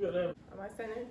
Am I centered?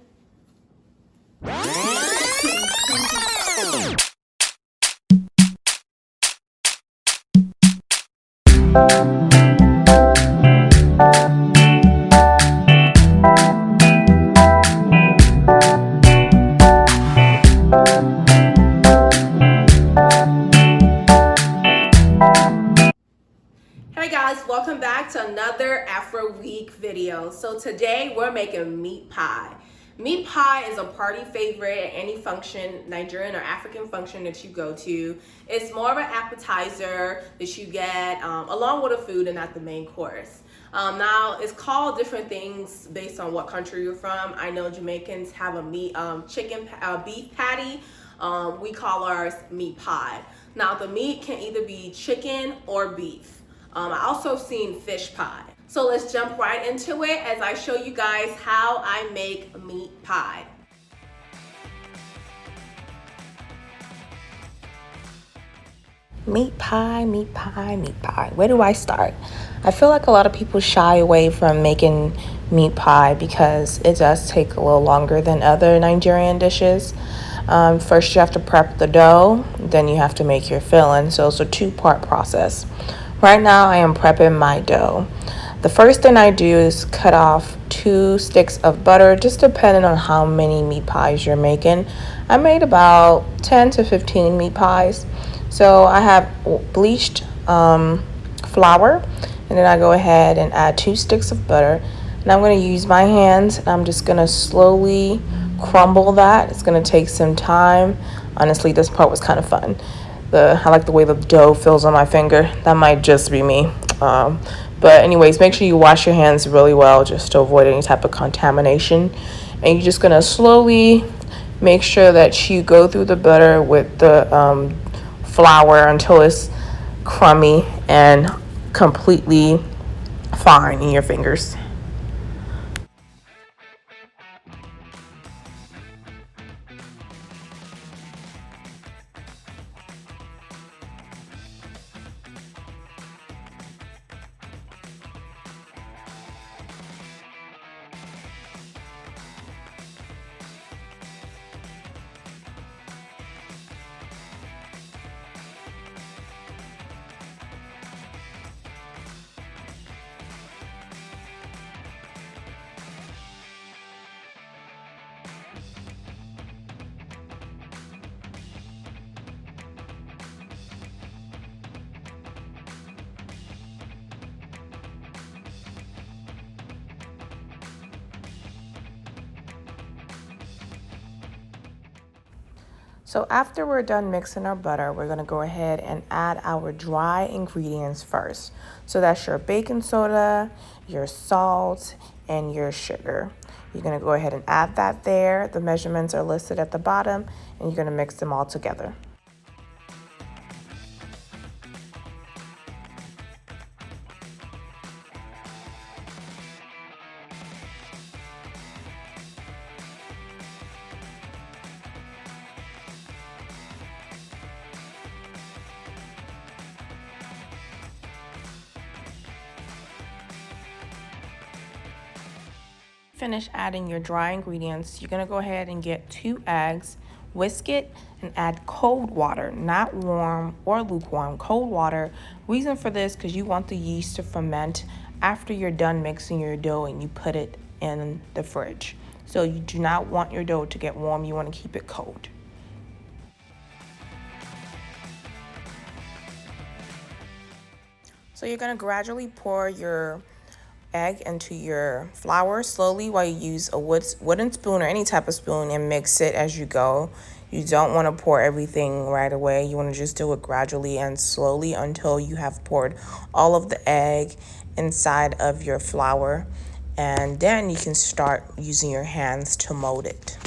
Hey guys, welcome back to another Afro Week video. So today we're making meat pie. Meat pie is a party favorite at any function, Nigerian or African function that you go to. It's more of an appetizer that you get along with the food and not the main course. Now it's called different things based on what country you're from. I know Jamaicans have a beef patty. We call ours meat pie. Now the meat can either be chicken or beef. I also seen fish pie. So let's jump right into it as I show you guys how I make meat pie. Meat pie, meat pie, meat pie. Where do I start? I feel like a lot of people shy away from making meat pie because it does take a little longer than other Nigerian dishes. First, you have to prep the dough, then you have to make your filling. So it's a two-part process. Right now, I am prepping my dough. The first thing I do is cut off 2 sticks of butter, just depending on how many meat pies you're making. I made about 10 to 15 meat pies. So I have bleached flour, and then I go ahead and add 2 sticks of butter. And I'm going to use my hands, and I'm just going to slowly crumble that. It's going to take some time. Honestly, this part was kind of fun. I like the way the dough feels on my finger. That might just be me. But anyways, make sure you wash your hands really well just to avoid any type of contamination. And you're just going to slowly make sure that you go through the butter with the flour until it's crummy and completely fine in your fingers. So after we're done mixing our butter, we're going to go ahead and add our dry ingredients first. So that's your baking soda, your salt, and your sugar. You're going to go ahead and add that there. The measurements are listed at the bottom, and you're going to mix them all together. Finish adding your dry ingredients, you're going to go ahead and get 2 eggs, whisk it, and add cold water, not warm or lukewarm, cold water. Reason for this, because you want the yeast to ferment after you're done mixing your dough and you put it in the fridge. So you do not want your dough to get warm, you want to keep it cold. So you're going to gradually pour your egg into your flour slowly while you use a wooden spoon or any type of spoon and mix it as you go. You don't want to pour everything right away. You want to just do it gradually and slowly until you have poured all of the egg inside of your flour, and then you can start using your hands to mold it.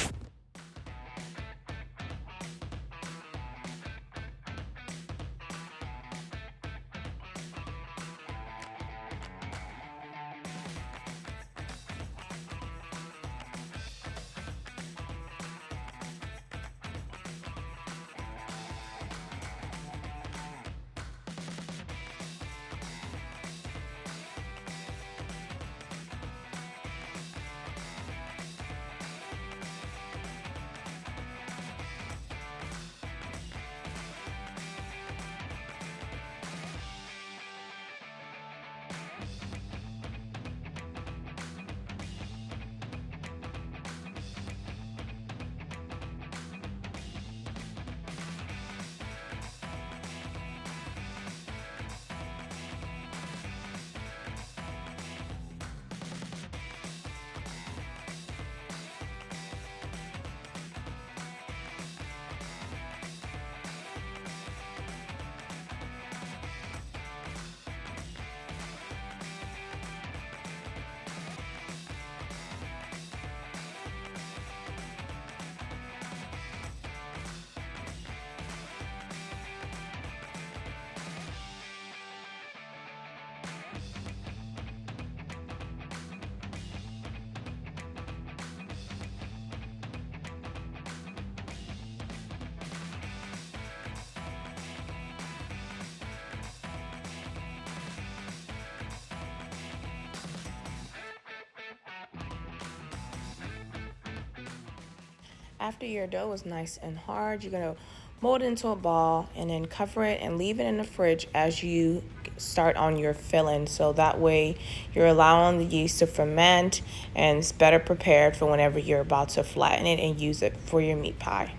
after your dough is nice and hard, you're gonna mold it into a ball and then cover it and leave it in the fridge as you start on your filling. So that way you're allowing the yeast to ferment and it's better prepared for whenever you're about to flatten it and use it for your meat pie.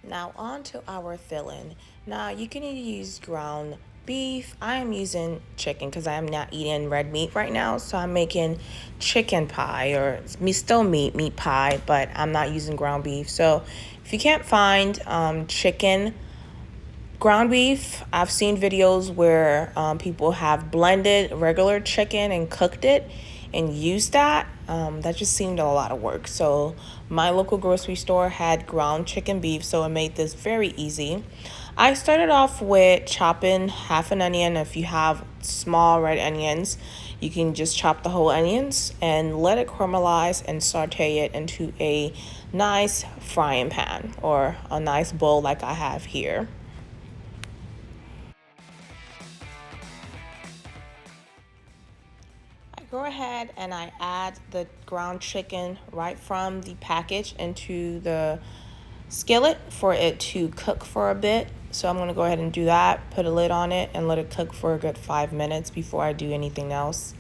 Now on to our filling. Now you can either use ground beef. I am using chicken because I am not eating red meat right now. So I'm making chicken pie or still meat pie, but I'm not using ground beef. So if you can't find chicken ground beef, I've seen videos where people have blended regular chicken and cooked it and used that. That just seemed a lot of work. So my local grocery store had ground chicken beef, so it made this very easy. I started off with chopping half an onion. If you have small red onions, you can just chop the whole onions and let it caramelize and saute it into a nice frying pan or a nice bowl like I have here. Go ahead and I add the ground chicken right from the package into the skillet for it to cook for a bit. So I'm going to go ahead and do that, put a lid on it, and let it cook for a good 5 minutes before I do anything else.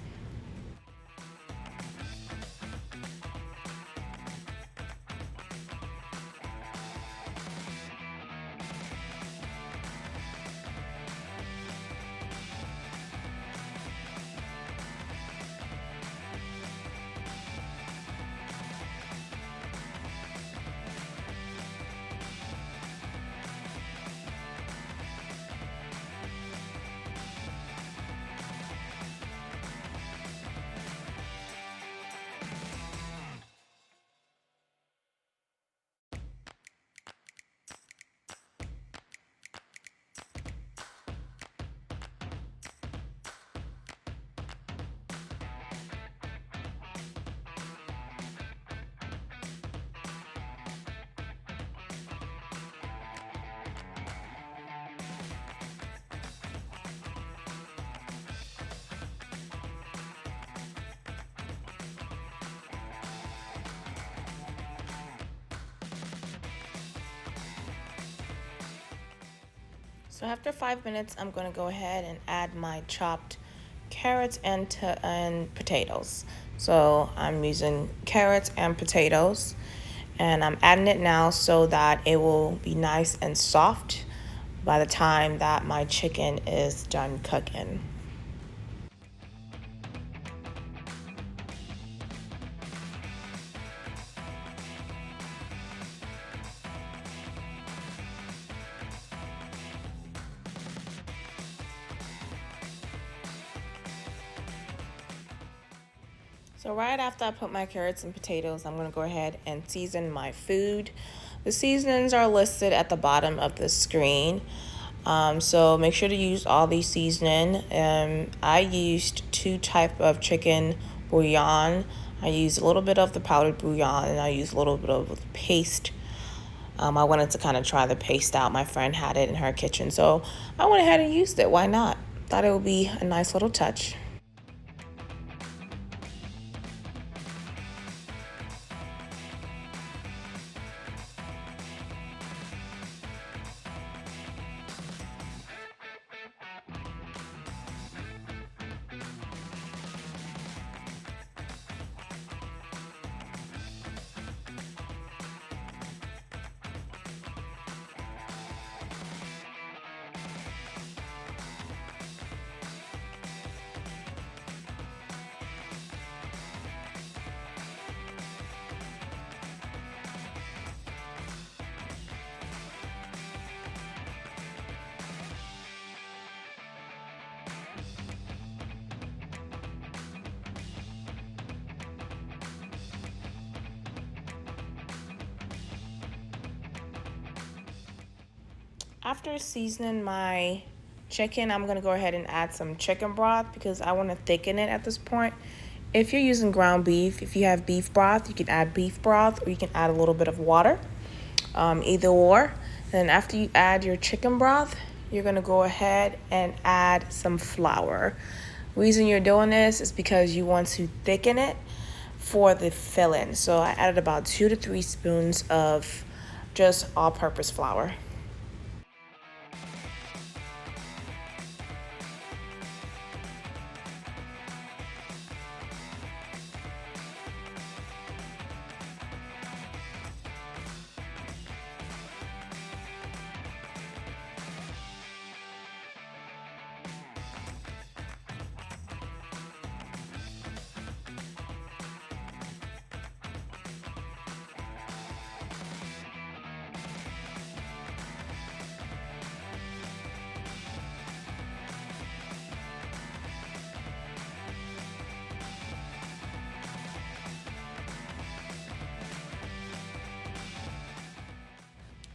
So after 5 minutes, I'm going to go ahead and add my chopped carrots and potatoes. So I'm using carrots and potatoes, and I'm adding it now so that it will be nice and soft by the time that my chicken is done cooking. So right after I put my carrots and potatoes, I'm going to go ahead and season my food. The seasonings are listed at the bottom of the screen. So make sure to use all these seasoning. I used 2 types of chicken bouillon. I used a little bit of the powdered bouillon and I used a little bit of the paste. I wanted to kind of try the paste out. My friend had it in her kitchen, so I went ahead and used it. Why not? Thought it would be a nice little touch. After seasoning my chicken, I'm going to go ahead and add some chicken broth because I want to thicken it at this point. If you're using ground beef, if you have beef broth, you can add beef broth or you can add a little bit of water, either or. Then after you add your chicken broth, you're going to go ahead and add some flour. The reason you're doing this is because you want to thicken it. for the filling. So I added about 2 to 3 spoons of just all-purpose flour.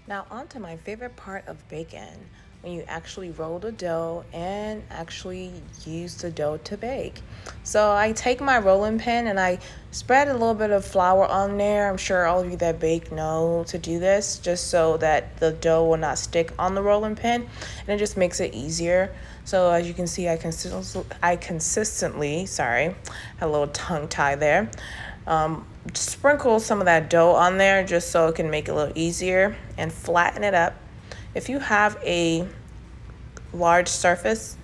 Now on to my favorite part of baking, when you actually roll the dough and actually use the dough to bake. So I take my rolling pin and I spread a little bit of flour on there. I'm sure all of you that bake know to do this, just so that the dough will not stick on the rolling pin, and it just makes it easier. So as you can see, I consistently, sorry, had a little tongue tie there. Sprinkle some of that dough on there just so it can make it a little easier, and flatten it up. If you have a large surface,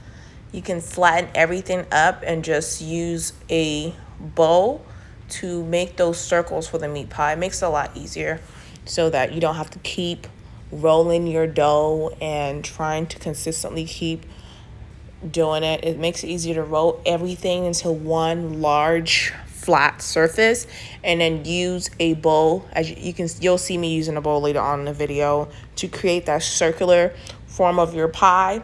you can flatten everything up and just use a bowl to make those circles for the meat pie. It makes it a lot easier so that you don't have to keep rolling your dough and trying to consistently keep doing it. It makes it easier to roll everything into one large flat surface, and then use a bowl. As you'll see me using a bowl later on in the video to create that circular form of your pie.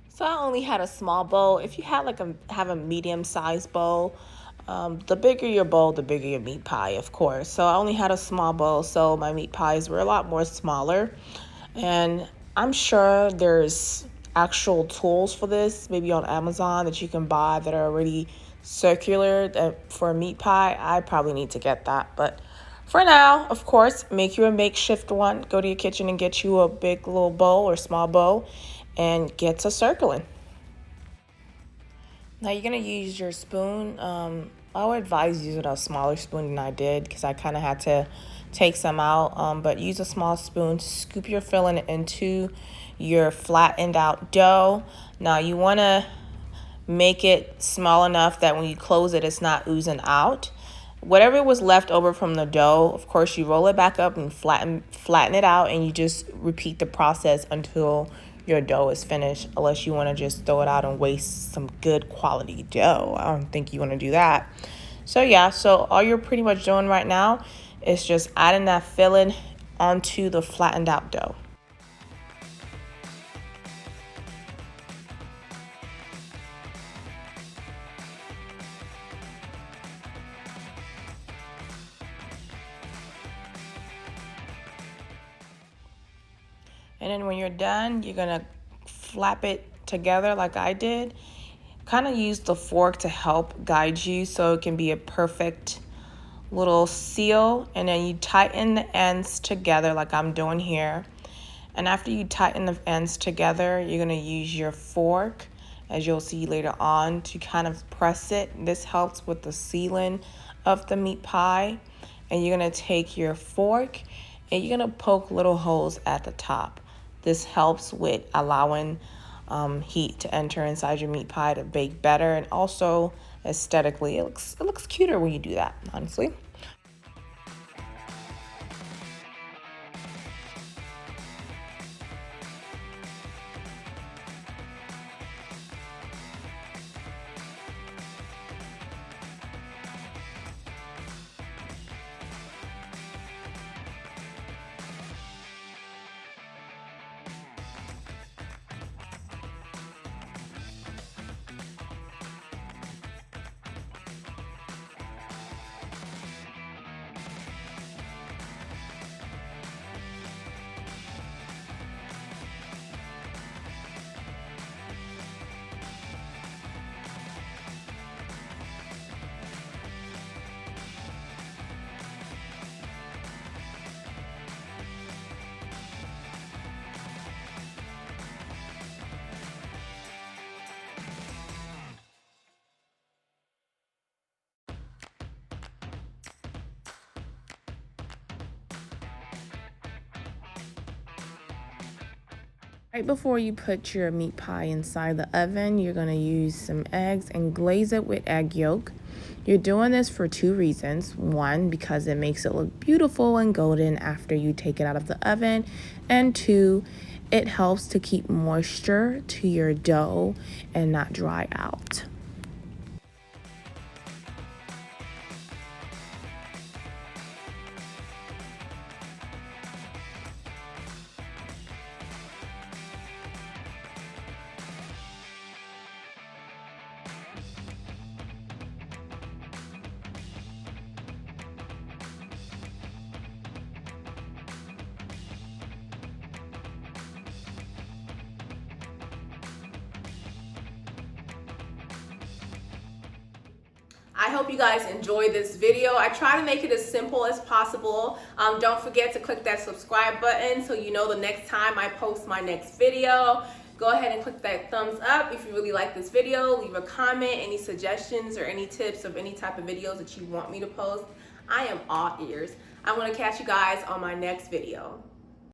So I only had a small bowl. If you had have a medium-sized bowl, the bigger your bowl, the bigger your meat pie, of course. So I only had a small bowl, so my meat pies were a lot more smaller. And I'm sure there's actual tools for this, maybe on Amazon, that you can buy that are already circular for a meat pie. I probably need to get that, but for now, of course, make you a makeshift one. Go to your kitchen and get you a big little bowl or small bowl and get to circling. Now you're gonna use your spoon. I would advise using a smaller spoon than I did, because I kind of had to take some out. But use a small spoon to scoop your filling into your flattened out dough. Now you want to make it small enough that when you close it, it's not oozing out. Whatever was left over from the dough, of course, you roll it back up and flatten it out, and you just repeat the process until your dough is finished, unless you want to just throw it out and waste some good quality dough. I don't think you want to do that. So yeah, so all you're pretty much doing right now is just adding that filling onto the flattened out dough. And then when you're done, you're gonna flap it together like I did. Kind of use the fork to help guide you so it can be a perfect little seal. And then you tighten the ends together like I'm doing here. And after you tighten the ends together, you're gonna use your fork, as you'll see later on, to kind of press it. This helps with the sealing of the meat pie. And you're gonna take your fork and you're gonna poke little holes at the top. This helps with allowing heat to enter inside your meat pie to bake better, and also aesthetically, it looks cuter when you do that, honestly. Right before you put your meat pie inside the oven, you're going to use some eggs and glaze it with egg yolk. You're doing this for two reasons. One, because it makes it look beautiful and golden after you take it out of the oven. And two, it helps to keep moisture to your dough and not dry out. I hope you guys enjoyed this video. I try to make it as simple as possible. Don't forget to click that subscribe button so you know the next time I post my next video. Go ahead and click that thumbs up if you really like this video. Leave a comment, any suggestions or any tips of any type of videos that you want me to post. I am all ears. I'm going to catch you guys on my next video.